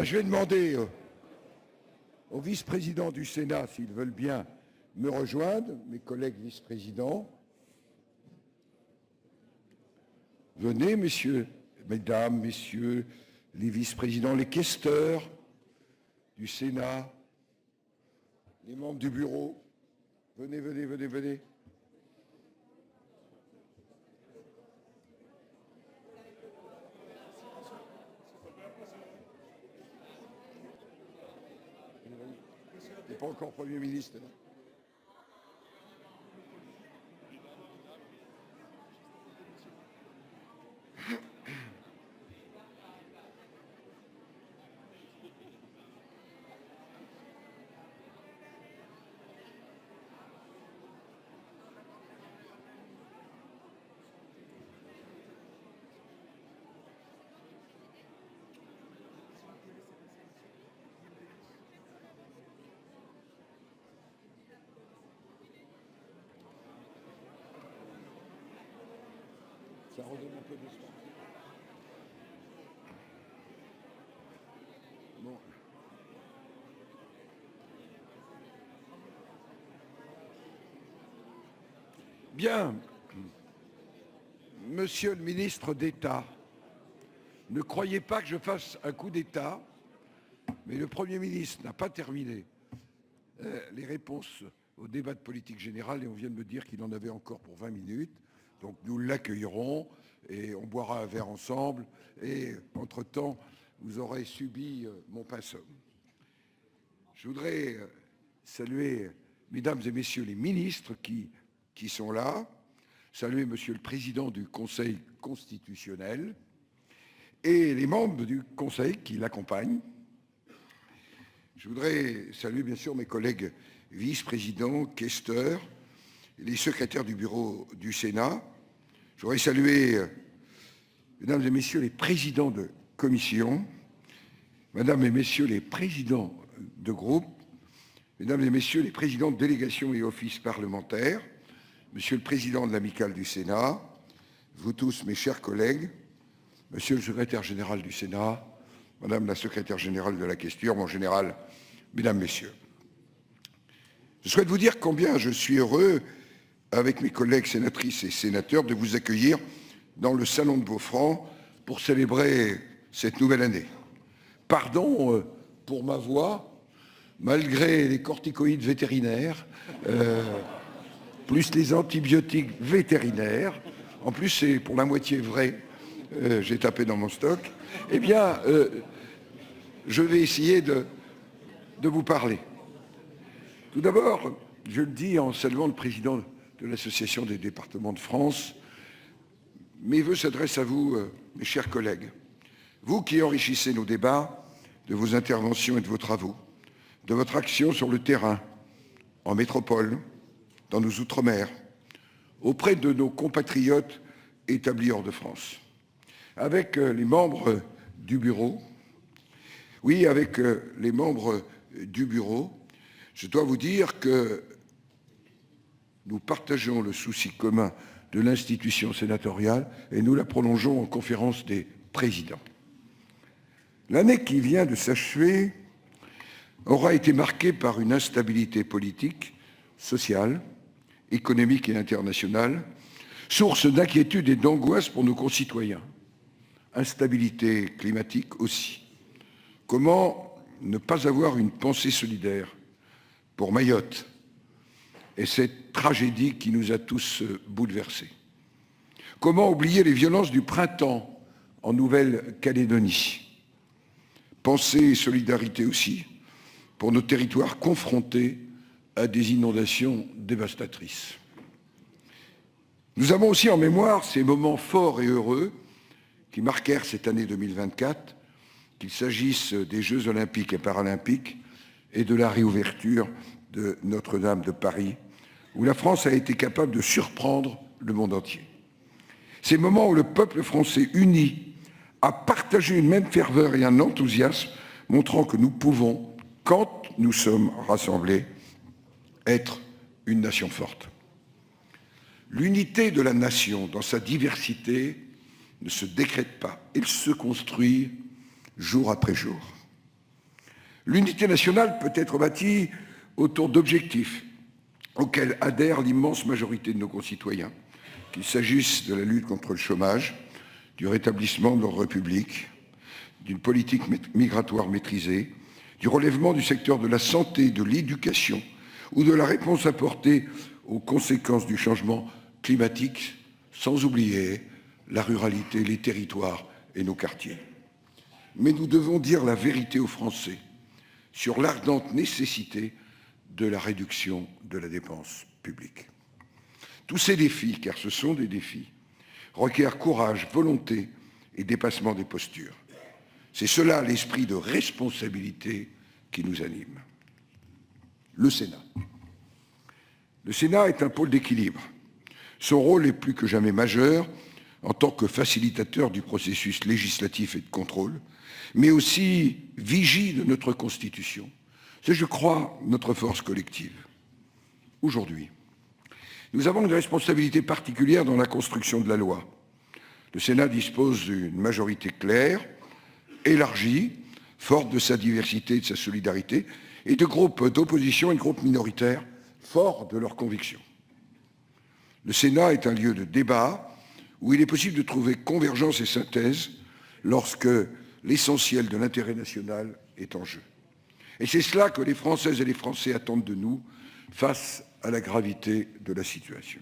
je vais demander aux vice-présidents du Sénat s'ils veulent bien me rejoindre, mes collègues vice-présidents. Venez, messieurs, mesdames, messieurs, les vice-présidents, les questeurs du Sénat, les membres du bureau. Venez, venez, venez, venez. Il n'est pas encore Premier ministre, là. Ça redonne un peu d'espace. Bon. Bien. Monsieur le ministre d'État, ne croyez pas que je fasse un coup d'État, mais le Premier ministre n'a pas terminé les réponses au débat de politique générale et on vient de me dire qu'il en avait encore pour 20 minutes. Donc nous l'accueillerons et on boira un verre ensemble et entre-temps, vous aurez subi mon pinceau. Je voudrais saluer mesdames et messieurs les ministres qui sont là, saluer monsieur le président du Conseil constitutionnel et les membres du Conseil qui l'accompagnent. Je voudrais saluer bien sûr mes collègues vice-présidents, questeurs, les secrétaires du bureau du Sénat. Je voudrais saluer, mesdames et messieurs, les présidents de commission, mesdames et messieurs, les présidents de groupe, mesdames et messieurs, les présidents de délégations et offices parlementaires, monsieur le président de l'Amicale du Sénat, vous tous, mes chers collègues, monsieur le secrétaire général du Sénat, madame la secrétaire générale de la Questure, mon général, mesdames, messieurs. Je souhaite vous dire combien je suis heureux, avec mes collègues sénatrices et sénateurs, de vous accueillir dans le Salon de Beaufranc pour célébrer cette nouvelle année. Pardon pour ma voix, malgré les corticoïdes vétérinaires, plus les antibiotiques vétérinaires, en plus c'est pour la moitié vrai, j'ai tapé dans mon stock, eh bien, je vais essayer de vous parler. Tout d'abord, je le dis en saluant le président de l'Association des départements de France, mes vœux s'adressent à vous, mes chers collègues, vous qui enrichissez nos débats, de vos interventions et de vos travaux, de votre action sur le terrain, en métropole, dans nos outre-mer, auprès de nos compatriotes établis hors de France, avec les membres du bureau, oui, avec les membres du bureau, je dois vous dire que nous partageons le souci commun de l'institution sénatoriale et nous la prolongeons en conférence des présidents. L'année qui vient de s'achever aura été marquée par une instabilité politique, sociale, économique et internationale, source d'inquiétude et d'angoisse pour nos concitoyens. Instabilité climatique aussi. Comment ne pas avoir une pensée solidaire pour Mayotte et cette tragédie qui nous a tous bouleversés? Comment oublier les violences du printemps en Nouvelle-Calédonie? Pensée et solidarité aussi pour nos territoires confrontés à des inondations dévastatrices. Nous avons aussi en mémoire ces moments forts et heureux qui marquèrent cette année 2024, qu'il s'agisse des Jeux olympiques et paralympiques et de la réouverture de Notre-Dame de Paris, où la France a été capable de surprendre le monde entier. Ces moments où le peuple français uni a partagé une même ferveur et un enthousiasme, montrant que nous pouvons, quand nous sommes rassemblés, être une nation forte. L'unité de la nation, dans sa diversité, ne se décrète pas, elle se construit jour après jour. L'unité nationale peut être bâtie autour d'objectifs auxquels adhère l'immense majorité de nos concitoyens, qu'il s'agisse de la lutte contre le chômage, du rétablissement de l'ordre public, d'une politique migratoire maîtrisée, du relèvement du secteur de la santé, de l'éducation ou de la réponse apportée aux conséquences du changement climatique, sans oublier la ruralité, les territoires et nos quartiers. Mais nous devons dire la vérité aux Français sur l'ardente nécessité de la réduction de la dépense publique. Tous ces défis, car ce sont des défis, requièrent courage, volonté et dépassement des postures. C'est cela l'esprit de responsabilité qui nous anime. Le Sénat. Le Sénat est un pôle d'équilibre. Son rôle est plus que jamais majeur en tant que facilitateur du processus législatif et de contrôle, mais aussi vigie de notre Constitution. C'est, je crois, notre force collective. Aujourd'hui, nous avons une responsabilité particulière dans la construction de la loi. Le Sénat dispose d'une majorité claire, élargie, forte de sa diversité et de sa solidarité, et de groupes d'opposition et de groupes minoritaires, forts de leurs convictions. Le Sénat est un lieu de débat où il est possible de trouver convergence et synthèse lorsque l'essentiel de l'intérêt national est en jeu. Et c'est cela que les Françaises et les Français attendent de nous face à la gravité de la situation.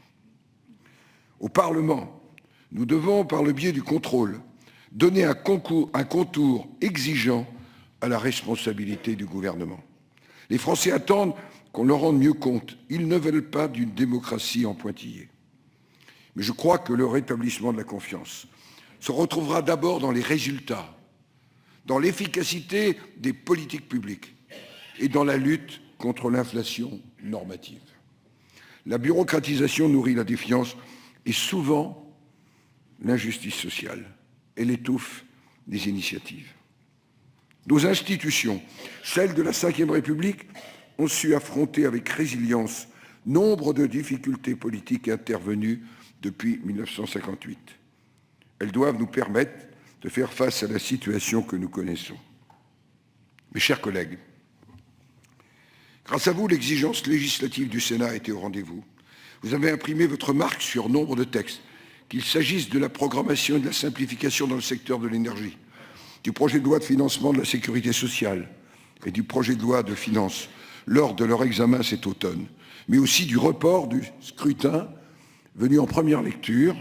Au Parlement, nous devons, par le biais du contrôle, donner un contour exigeant à la responsabilité du gouvernement. Les Français attendent qu'on leur rende mieux compte. Ils ne veulent pas d'une démocratie en pointillés. Mais je crois que le rétablissement de la confiance se retrouvera d'abord dans les résultats, dans l'efficacité des politiques publiques et dans la lutte contre l'inflation normative. La bureaucratisation nourrit la défiance et souvent l'injustice sociale. Elle étouffe des initiatives. Nos institutions, celles de la Ve République, ont su affronter avec résilience nombre de difficultés politiques intervenues depuis 1958. Elles doivent nous permettre de faire face à la situation que nous connaissons. Mes chers collègues, grâce à vous, l'exigence législative du Sénat a été au rendez-vous. Vous avez imprimé votre marque sur nombre de textes, qu'il s'agisse de la programmation et de la simplification dans le secteur de l'énergie, du projet de loi de financement de la sécurité sociale et du projet de loi de finances lors de leur examen cet automne, mais aussi du report du scrutin venu en première lecture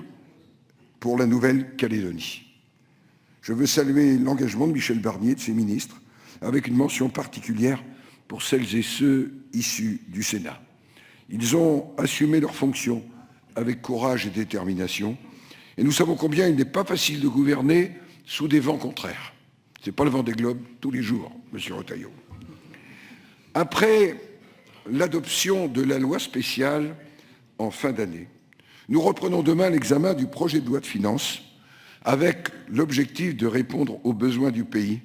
pour la Nouvelle-Calédonie. Je veux saluer l'engagement de Michel Barnier et de ses ministres, avec une mention particulière pour celles et ceux issus du Sénat. Ils ont assumé leurs fonctions avec courage et détermination, et nous savons combien il n'est pas facile de gouverner sous des vents contraires. Ce n'est pas le vent des globes tous les jours, monsieur Retailleau. Après l'adoption de la loi spéciale en fin d'année, nous reprenons demain l'examen du projet de loi de finances avec l'objectif de répondre aux besoins du pays,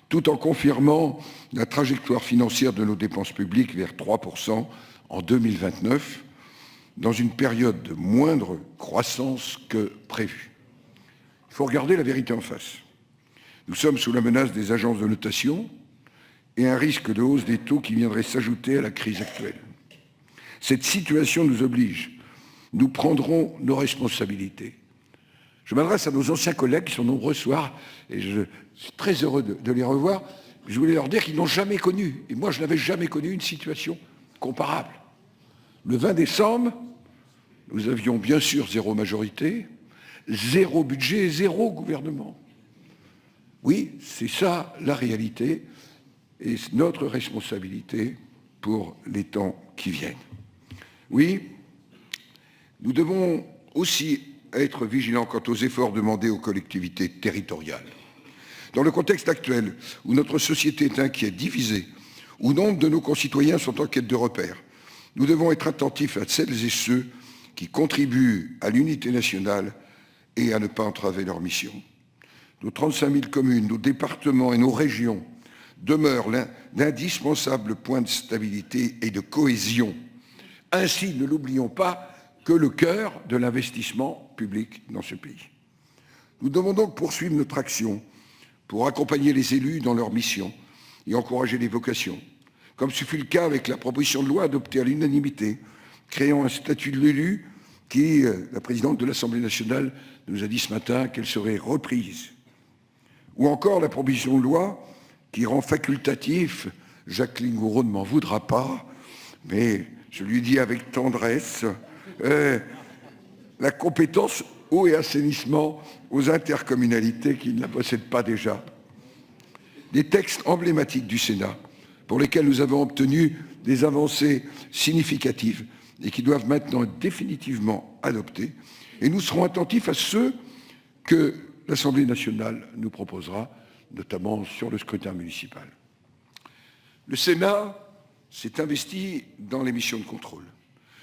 tout en confirmant la trajectoire financière de nos dépenses publiques vers 3% en 2029, dans une période de moindre croissance que prévue. Il faut regarder la vérité en face. Nous sommes sous la menace des agences de notation et un risque de hausse des taux qui viendrait s'ajouter à la crise actuelle. Cette situation nous oblige. Nous prendrons nos responsabilités. Je m'adresse à nos anciens collègues qui sont nombreux ce soir, et je suis très heureux de les revoir. Je voulais leur dire qu'ils n'ont jamais connu, et moi je n'avais jamais connu une situation comparable. Le 20 décembre, nous avions bien sûr zéro majorité, zéro budget, zéro gouvernement. Oui, c'est ça la réalité, et c'est notre responsabilité pour les temps qui viennent. Oui, nous devons aussi être vigilants quant aux efforts demandés aux collectivités territoriales. Dans le contexte actuel, où notre société est inquiète, divisée, où nombre de nos concitoyens sont en quête de repères, nous devons être attentifs à celles et ceux qui contribuent à l'unité nationale et à ne pas entraver leur mission. Nos 35 000 communes, nos départements et nos régions demeurent l'indispensables point de stabilité et de cohésion. Ainsi, ne l'oublions pas, que le cœur de l'investissement public dans ce pays. Nous devons donc poursuivre notre action pour accompagner les élus dans leur mission et encourager les vocations, comme ce fut le cas avec la proposition de loi adoptée à l'unanimité, créant un statut de l'élu qui, la présidente de l'Assemblée nationale nous a dit ce matin qu'elle serait reprise. Ou encore la proposition de loi qui rend facultatif, Jacqueline Gouraud ne m'en voudra pas, mais je lui dis avec tendresse, la compétence eau et assainissement aux intercommunalités qui ne la possèdent pas déjà. Des textes emblématiques du Sénat pour lesquels nous avons obtenu des avancées significatives et qui doivent maintenant être définitivement adoptés. Et nous serons attentifs à ceux que l'Assemblée nationale nous proposera, notamment sur le scrutin municipal. Le Sénat s'est investi dans les missions de contrôle.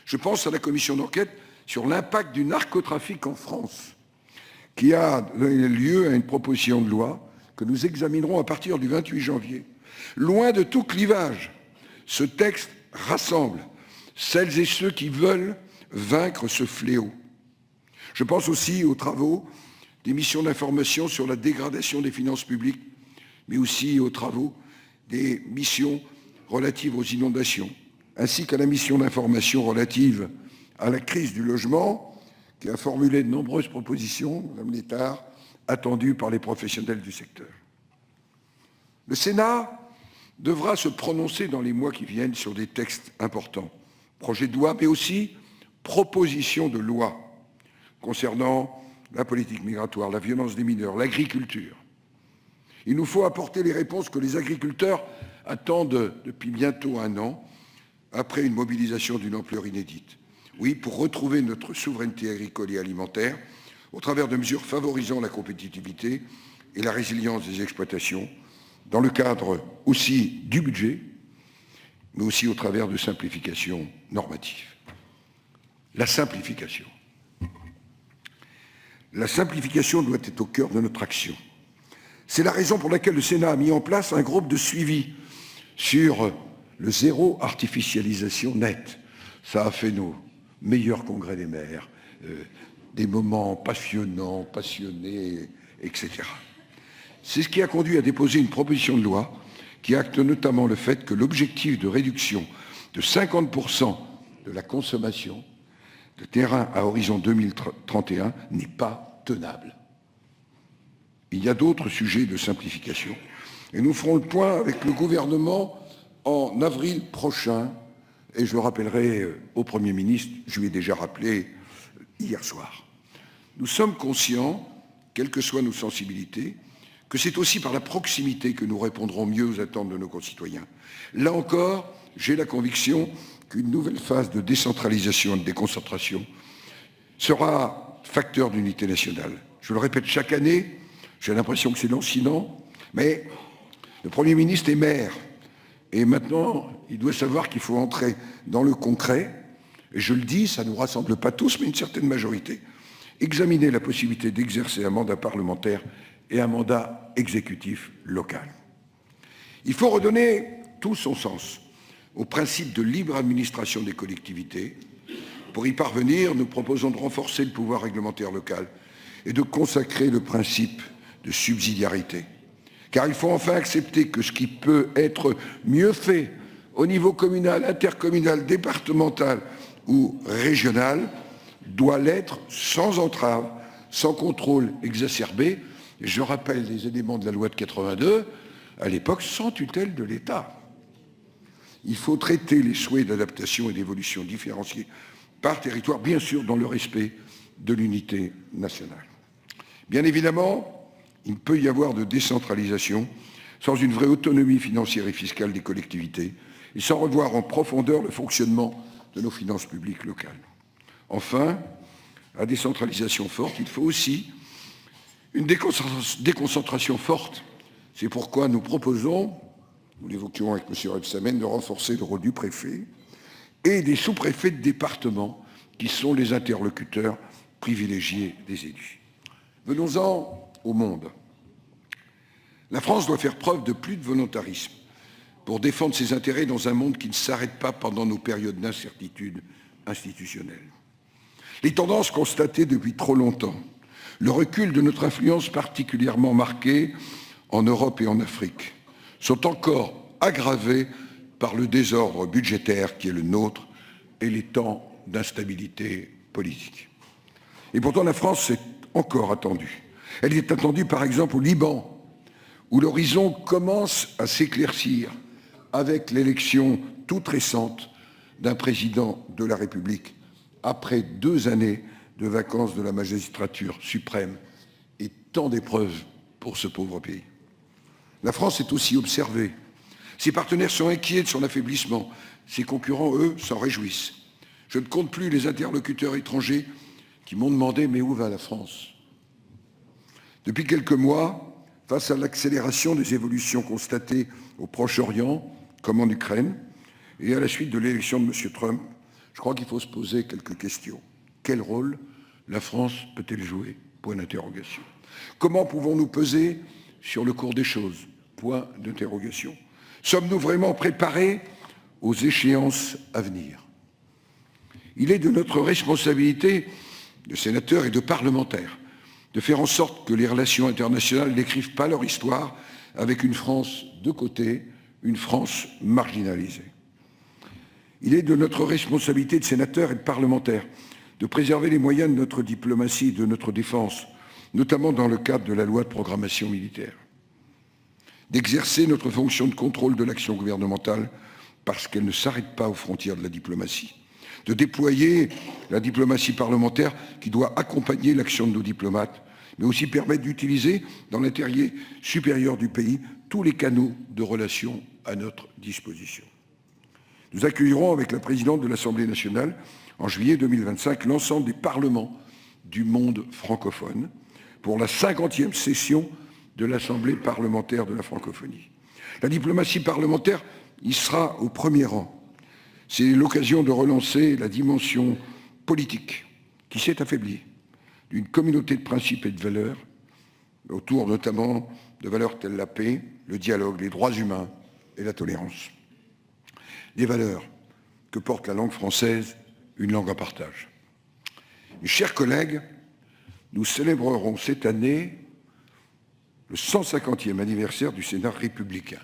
Je pense à la commission d'enquête sur l'impact du narcotrafic en France, qui a donné lieu à une proposition de loi que nous examinerons à partir du 28 janvier. Loin de tout clivage, ce texte rassemble celles et ceux qui veulent vaincre ce fléau. Je pense aussi aux travaux des missions d'information sur la dégradation des finances publiques, mais aussi aux travaux des missions relatives aux inondations, ainsi qu'à la mission d'information relative à la crise du logement, qui a formulé de nombreuses propositions, Madame Létard, attendues par les professionnels du secteur. Le Sénat devra se prononcer dans les mois qui viennent sur des textes importants, projets de loi, mais aussi propositions de loi concernant la politique migratoire, la violence des mineurs, l'agriculture. Il nous faut apporter les réponses que les agriculteurs attendent depuis bientôt 1 an, après une mobilisation d'une ampleur inédite. Oui, pour retrouver notre souveraineté agricole et alimentaire, au travers de mesures favorisant la compétitivité et la résilience des exploitations, dans le cadre aussi du budget, mais aussi au travers de simplifications normatives. La simplification. La simplification doit être au cœur de notre action. C'est la raison pour laquelle le Sénat a mis en place un groupe de suivi sur le zéro artificialisation nette. Ça a fait nos meilleurs congrès des maires, des moments passionnants, passionnés, etc. C'est ce qui a conduit à déposer une proposition de loi qui acte notamment le fait que l'objectif de réduction de 50% de la consommation de terrain à horizon 2031 n'est pas tenable. Il y a d'autres sujets de simplification et nous ferons le point avec le gouvernement en avril prochain et je le rappellerai au Premier ministre, je lui ai déjà rappelé hier soir. Nous sommes conscients, quelles que soient nos sensibilités, que c'est aussi par la proximité que nous répondrons mieux aux attentes de nos concitoyens. Là encore, j'ai la conviction qu'une nouvelle phase de décentralisation et de déconcentration sera facteur d'unité nationale. Je le répète chaque année, j'ai l'impression que c'est lancinant, mais le Premier ministre est maire. Et maintenant, il doit savoir qu'il faut entrer dans le concret. Et je le dis, ça ne nous rassemble pas tous, mais une certaine majorité. Examiner la possibilité d'exercer un mandat parlementaire et un mandat exécutif local. Il faut redonner tout son sens au principe de libre administration des collectivités. Pour y parvenir, nous proposons de renforcer le pouvoir réglementaire local et de consacrer le principe de subsidiarité. Car il faut enfin accepter que ce qui peut être mieux fait au niveau communal, intercommunal, départemental ou régional doit l'être sans entrave, sans contrôle exacerbé. Je rappelle les éléments de la loi de 82, à l'époque sans tutelle de l'État. Il faut traiter les souhaits d'adaptation et d'évolution différenciés par territoire, bien sûr dans le respect de l'unité nationale. Bien évidemment, il ne peut y avoir de décentralisation sans une vraie autonomie financière et fiscale des collectivités et sans revoir en profondeur le fonctionnement de nos finances publiques locales. Enfin, à décentralisation forte, il faut aussi une déconcentration forte. C'est pourquoi nous proposons, nous l'évoquions avec M. Rebsamen, de renforcer le rôle du préfet et des sous-préfets de département qui sont les interlocuteurs privilégiés des élus. Venons-en au monde. La France doit faire preuve de plus de volontarisme pour défendre ses intérêts dans un monde qui ne s'arrête pas pendant nos périodes d'incertitude institutionnelle. Les tendances constatées depuis trop longtemps, le recul de notre influence particulièrement marquée en Europe et en Afrique, sont encore aggravées par le désordre budgétaire qui est le nôtre et les temps d'instabilité politique. Et pourtant, la France est encore attendue. Elle est attendue, par exemple, au Liban, où l'horizon commence à s'éclaircir avec l'élection toute récente d'un président de la République, après 2 années de vacances de la magistrature suprême et tant d'épreuves pour ce pauvre pays. La France est aussi observée. Ses partenaires sont inquiets de son affaiblissement. Ses concurrents, eux, s'en réjouissent. Je ne compte plus les interlocuteurs étrangers qui m'ont demandé « mais où va la France ?» Depuis quelques mois, face à l'accélération des évolutions constatées au Proche-Orient, comme en Ukraine, et à la suite de l'élection de M. Trump, je crois qu'il faut se poser quelques questions. Quel rôle la France peut-elle jouer? Point d'interrogation. Comment pouvons-nous peser sur le cours des choses? Point d'interrogation. Sommes-nous vraiment préparés aux échéances à venir? Il est de notre responsabilité de sénateurs et de parlementaires de faire en sorte que les relations internationales n'écrivent pas leur histoire avec une France de côté, une France marginalisée. Il est de notre responsabilité de sénateurs et de parlementaires de préserver les moyens de notre diplomatie et de notre défense, notamment dans le cadre de la loi de programmation militaire. D'exercer notre fonction de contrôle de l'action gouvernementale parce qu'elle ne s'arrête pas aux frontières de la diplomatie. De déployer la diplomatie parlementaire qui doit accompagner l'action de nos diplomates, mais aussi permettre d'utiliser dans l'intérêt supérieur du pays tous les canaux de relations à notre disposition. Nous accueillerons avec la présidente de l'Assemblée nationale en juillet 2025 l'ensemble des parlements du monde francophone pour la 50e session de l'Assemblée parlementaire de la francophonie. La diplomatie parlementaire y sera au premier rang. C'est l'occasion de relancer la dimension politique qui s'est affaiblie d'une communauté de principes et de valeurs, autour notamment de valeurs telles la paix, le dialogue, les droits humains et la tolérance. Des valeurs que porte la langue française, une langue à partage. Mes chers collègues, nous célébrerons cette année le 150e anniversaire du Sénat républicain.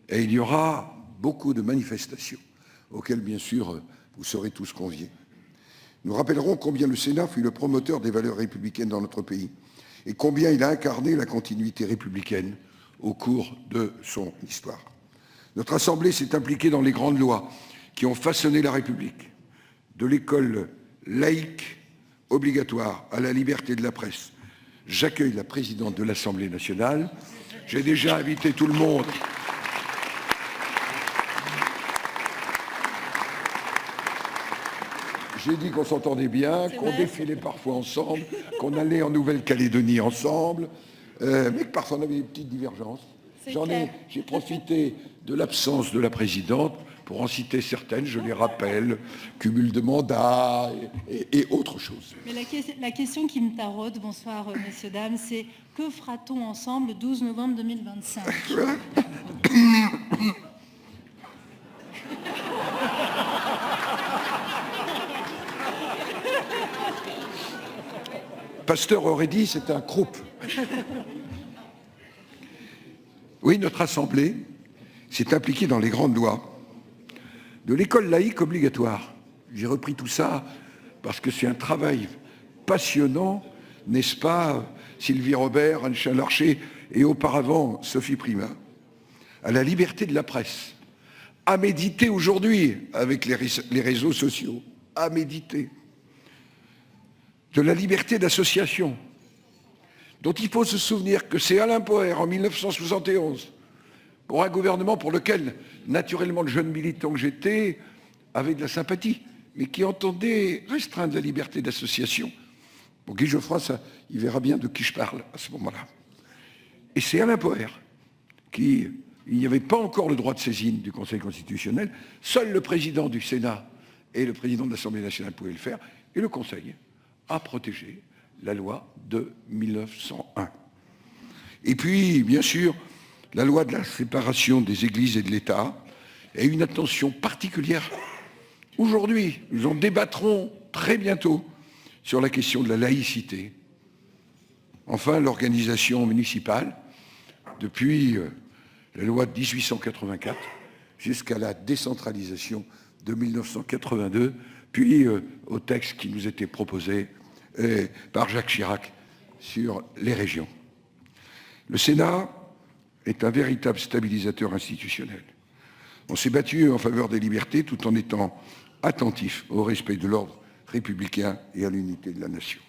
Et il y aura beaucoup de manifestations, auxquelles, bien sûr, vous serez tous conviés. Nous rappellerons combien le Sénat fut le promoteur des valeurs républicaines dans notre pays et combien il a incarné la continuité républicaine au cours de son histoire. Notre Assemblée s'est impliquée dans les grandes lois qui ont façonné la République, de l'école laïque obligatoire à la liberté de la presse. J'accueille la présidente de l'Assemblée nationale. J'ai déjà invité tout le monde. J'ai dit qu'on s'entendait bien, qu'on défilait parfois ensemble, qu'on allait en Nouvelle-Calédonie ensemble, mais que parfois on avait des petites divergences. J'ai profité de l'absence de la présidente pour en citer certaines, je les rappelle, cumul de mandats et autre chose. Mais la question qui me taraude, bonsoir messieurs, dames, c'est que fera-t-on ensemble le 12 novembre 2025 ? Pasteur aurait dit c'est un groupe. Oui, notre Assemblée s'est impliquée dans les grandes lois de l'école laïque obligatoire. J'ai repris tout ça parce que c'est un travail passionnant, n'est-ce pas, Sylvie Robert, Anne Larcher et auparavant Sophie Primas, à la liberté de la presse, à méditer aujourd'hui avec les réseaux sociaux, à méditer, de la liberté d'association, dont il faut se souvenir que c'est Alain Poher en 1971, pour un gouvernement pour lequel, naturellement, le jeune militant que j'étais avait de la sympathie, mais qui entendait restreindre la liberté d'association. Pour Guy Geoffroy, il verra bien de qui je parle à ce moment-là. Et c'est Alain Poher qui, il n'y avait pas encore le droit de saisine du Conseil constitutionnel, seul le président du Sénat et le président de l'Assemblée nationale pouvaient le faire, et le Conseil a protégé la loi de 1901. Et puis, bien sûr, la loi de la séparation des églises et de l'État et une attention particulière. Aujourd'hui, nous en débattrons très bientôt sur la question de la laïcité. Enfin, l'organisation municipale, depuis la loi de 1884, jusqu'à la décentralisation de 1982, puis au texte qui nous était proposé par Jacques Chirac sur les régions. Le Sénat est un véritable stabilisateur institutionnel. On s'est battu en faveur des libertés tout en étant attentif au respect de l'ordre républicain et à l'unité de la nation.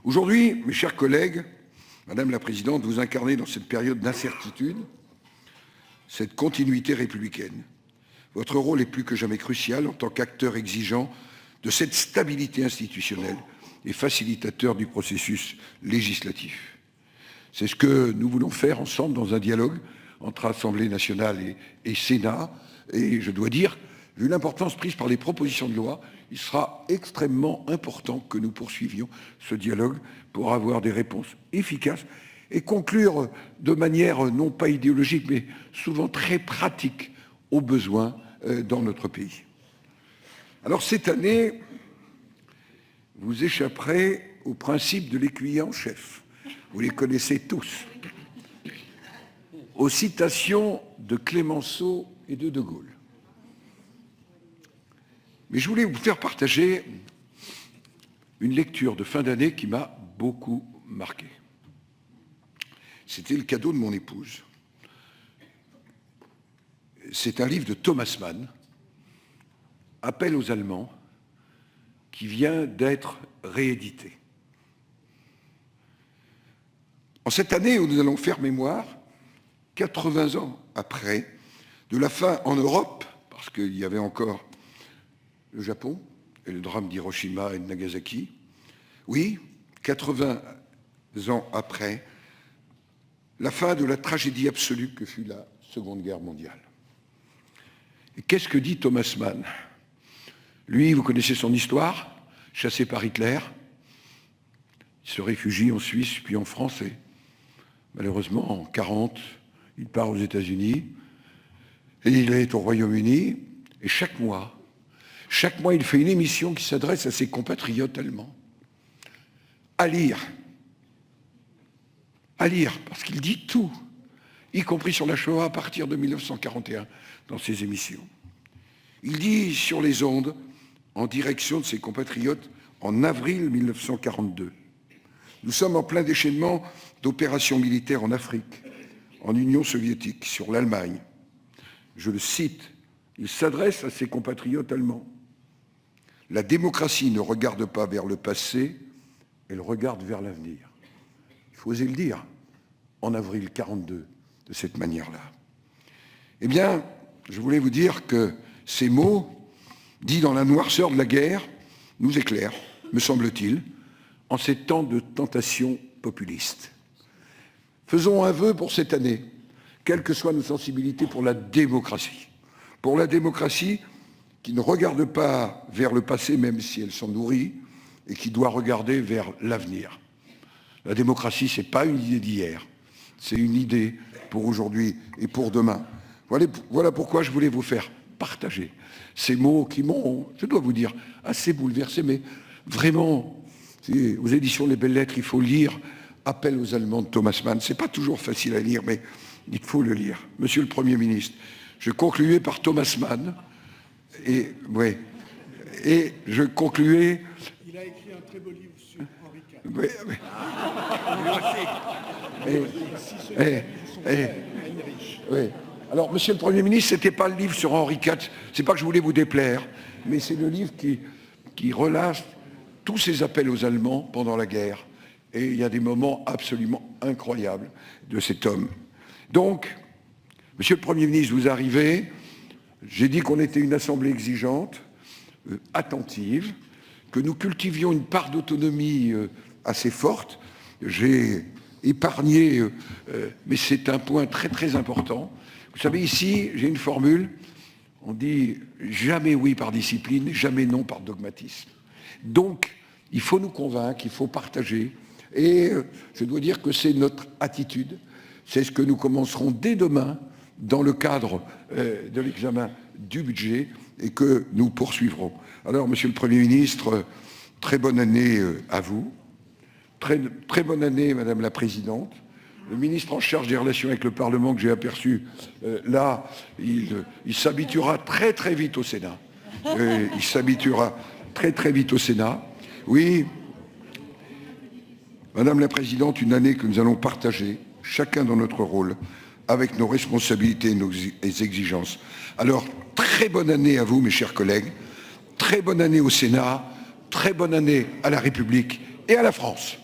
Aujourd'hui, mes chers collègues, Madame la Présidente, vous incarnez dans cette période d'incertitude cette continuité républicaine. Votre rôle est plus que jamais crucial en tant qu'acteur exigeant de cette stabilité institutionnelle et facilitateur du processus législatif. C'est ce que nous voulons faire ensemble dans un dialogue entre Assemblée nationale et Sénat. Et je dois dire, vu l'importance prise par les propositions de loi, il sera extrêmement important que nous poursuivions ce dialogue pour avoir des réponses efficaces et conclure de manière non pas idéologique, mais souvent très pratique aux besoins dans notre pays. Alors cette année, vous échapperez au principe de l'écuyer en chef. Vous les connaissez tous. Aux citations de Clémenceau et de De Gaulle. Mais je voulais vous faire partager une lecture de fin d'année qui m'a beaucoup marqué. C'était le cadeau de mon épouse. C'est un livre de Thomas Mann, Appel aux Allemands, qui vient d'être réédité. En cette année où nous allons faire mémoire, 80 ans après, de la fin en Europe, parce qu'il y avait encore le Japon et le drame d'Hiroshima et de Nagasaki, oui, 80 ans après, la fin de la tragédie absolue que fut la Seconde Guerre mondiale. Et qu'est-ce que dit Thomas Mann? Lui, vous connaissez son histoire, chassé par Hitler, il se réfugie en Suisse, puis en France, et malheureusement, en 1940, il part aux États-Unis, et il est au Royaume-Uni, et chaque mois, il fait une émission qui s'adresse à ses compatriotes allemands. À lire, parce qu'il dit tout, y compris sur la Shoah à partir de 1941, dans ses émissions. Il dit sur les ondes, en direction de ses compatriotes, en avril 1942. Nous sommes en plein déchaînement d'opérations militaires en Afrique, en Union soviétique, sur l'Allemagne. Je le cite, il s'adresse à ses compatriotes allemands. La démocratie ne regarde pas vers le passé, elle regarde vers l'avenir. Il faut oser le dire, en avril 1942, de cette manière-là. Eh bien, je voulais vous dire que ces mots, dits dans la noirceur de la guerre, nous éclairent, me semble-t-il, en ces temps de tentation populiste. Faisons un vœu pour cette année, quelles que soient nos sensibilités pour la démocratie qui ne regarde pas vers le passé, même si elle s'en nourrit, et qui doit regarder vers l'avenir. La démocratie, ce n'est pas une idée d'hier, c'est une idée pour aujourd'hui et pour demain. Voilà pourquoi je voulais vous faire partager ces mots qui m'ont, je dois vous dire, assez bouleversé, mais vraiment, aux éditions Les Belles Lettres, il faut lire Appel aux Allemands de Thomas Mann. Ce n'est pas toujours facile à lire, mais il faut le lire. Monsieur le Premier ministre, je concluais par Thomas Mann, et je concluais... Il a écrit un très beau livre sur Henri IV. Oui. Alors, Monsieur le Premier ministre, ce n'était pas le livre sur Henri IV, c'est pas que je voulais vous déplaire, mais c'est le livre qui relâche tous ces appels aux Allemands pendant la guerre. Et il y a des moments absolument incroyables de cet homme. Donc, Monsieur le Premier ministre, vous arrivez, j'ai dit qu'on était une assemblée exigeante, attentive, que nous cultivions une part d'autonomie assez forte. J'ai épargné, mais c'est un point très très important. Vous savez, ici, j'ai une formule, on dit jamais oui par discipline, jamais non par dogmatisme. Donc, il faut nous convaincre, il faut partager, et je dois dire que c'est notre attitude, c'est ce que nous commencerons dès demain dans le cadre de l'examen du budget et que nous poursuivrons. Alors, Monsieur le Premier ministre, très bonne année à vous, très bonne année, Madame la Présidente, le ministre en charge des relations avec le Parlement que j'ai aperçu, là, il s'habituera très très vite au Sénat. Il s'habituera très très vite au Sénat. Oui, Madame la Présidente, une année que nous allons partager, chacun dans notre rôle, avec nos responsabilités et nos exigences. Alors, très bonne année à vous, mes chers collègues, très bonne année au Sénat, très bonne année à la République et à la France.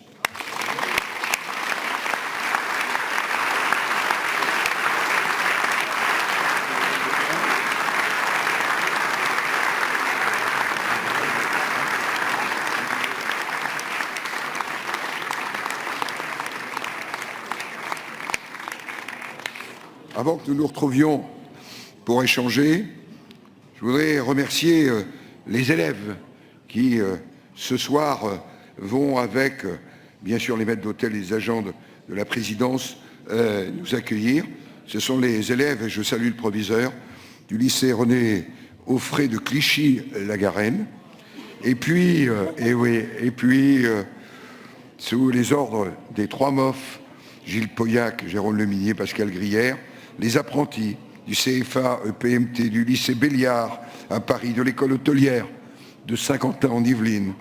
Avant que nous nous retrouvions pour échanger, je voudrais remercier les élèves qui, ce soir, vont avec, bien sûr, les maîtres d'hôtel et les agents de la présidence, nous accueillir. Ce sont les élèves, et je salue le proviseur, du lycée René Offray de Clichy-la-Garenne. Et puis, sous les ordres des trois MOF, Gilles Pauillac, Jérôme Leminier, Pascal Grière, les apprentis du CFA, EPMT, du lycée Béliard à Paris, de l'école hôtelière de Saint-Quentin en Yvelines,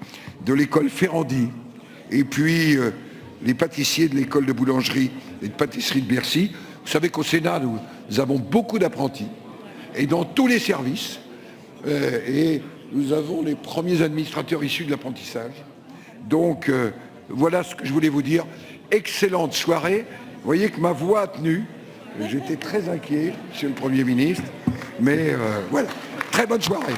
de l'école Ferrandi, et puis les pâtissiers de l'école de boulangerie et de pâtisserie de Bercy. Vous savez qu'au Sénat, nous avons beaucoup d'apprentis, et dans tous les services, et nous avons les premiers administrateurs issus de l'apprentissage. Donc, voilà ce que je voulais vous dire. Excellente soirée. Vous voyez que ma voix a tenu. J'étais très inquiet, Monsieur le Premier ministre, mais voilà, très bonne soirée.